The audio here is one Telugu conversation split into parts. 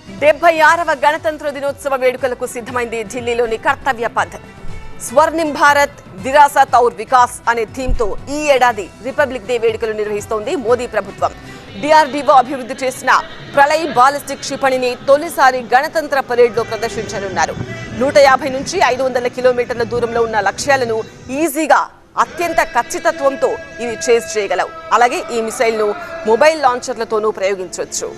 76వ గణతంత్ర దినోత్సవ వేడుకలకు సిద్ధమైంది ఢిల్లీలోని కర్తవ్య పథ్. స్వర్ణిం భారత్ విరాసత్ ఔర్ వికాస్ అనే థీమ్తో ఈ ఏడాది రిపబ్లిక్ డే వేడుకలు నిర్వహిస్తోంది మోదీ ప్రభుత్వం. డిఆర్డీఓ అభివృద్ధి చేసిన ప్రళయ్ బాలిస్టిక్ క్షిపణిని తొలిసారి గణతంత్ర పరేడ్లో ప్రదర్శించనున్నారు. 150 నుంచి 500 కిలోమీటర్ల దూరంలో ఉన్న లక్ష్యాలను ఈజీగా అత్యంత ఖచ్చితత్వంతో ఇవి చేజ్ చేయగలవు. అలాగే ఈ మిసైల్ ను మొబైల్ లాంచర్లతోనూ ప్రయోగించవచ్చు.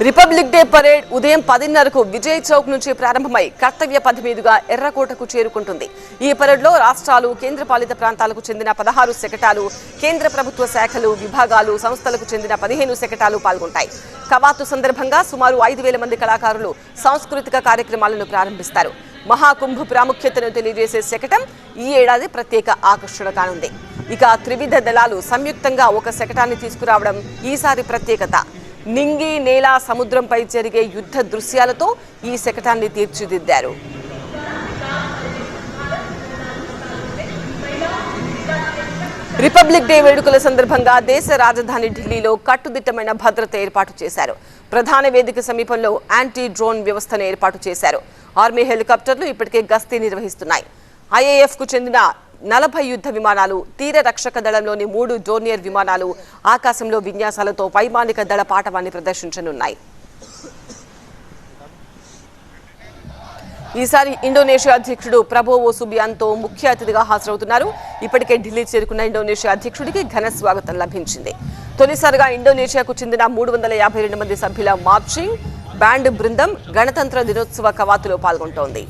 రిపబ్లిక్ డే పరేడ్ ఉదయం 10:30కు విజయ్ చౌక్ నుంచి ప్రారంభమై కర్తవ్య పథ్ మీదుగా ఎర్రకోటకు చేరుకుంటుంది. ఈ పరేడ్ లో రాష్ట్రాలు, కేంద్రపాలిత ప్రాంతాలకు చెందిన 16 శకటాలు, కేంద్ర ప్రభుత్వ శాఖలు, విభాగాలు, సంస్థలకు చెందిన 15 శకటాలు పాల్గొంటాయి. కవాతు సందర్భంగా సుమారు 5,000 మంది కళాకారులు సాంస్కృతిక కార్యక్రమాలను ప్రారంభిస్తారు. మహాకుంభ్ ప్రాముఖ్యతను తెలియజేసే శకటం ఈ ఏడాది ప్రత్యేక ఆకర్షణ కానుంది. ఇక త్రివిధ దళాలు సంయుక్తంగా ఒక శకటాన్ని తీసుకురావడం ఈసారి ప్రత్యేకత. నింగి, నేల, సముద్రంపై జరిగే యుద్ధ దృశ్యాలతో ఈ శకటాన్ని తీర్చిదిద్దారు. రిపబ్లిక్ డే వేడుకల సందర్భంగా దేశ రాజధాని ఢిల్లీలో కట్టుదిట్టమైన భద్రత ఏర్పాటు చేశారు. ప్రధాన వేదిక సమీపంలో యాంటీ డ్రోన్ వ్యవస్థను ఏర్పాటు చేశారు. ఆర్మీ హెలికాప్టర్లు ఇప్పటికే గస్తీ నిర్వహిస్తున్నాయి. ఐఏఎఫ్ కు చెందిన 40 యుద్ధ విమానాలు, తీర రక్షక దళంలోని 3 డోర్నియర్ విమానాలు ఆకాశంలో విన్యాసాలతో వైమానిక దళ పాటవాన్ని ప్రదర్శించనున్నాయి. ఈసారి ఇండోనేషియా అధ్యక్షుడు ప్రబోవో సుబియాంతో ముఖ్య అతిథిగా హాజరవుతున్నారు. ఇప్పటికే ఢిల్లీ చేరుకున్న ఇండోనేషియా అధ్యక్షుడికి ఘన స్వాగతం లభించింది. తొలిసారిగా ఇండోనేషియాకు చెందిన 352 మంది సభ్యుల మార్చింగ్ బ్యాండ్ బృందం గణతంత్ర దినోత్సవ కవాతులో పాల్గొంటోంది.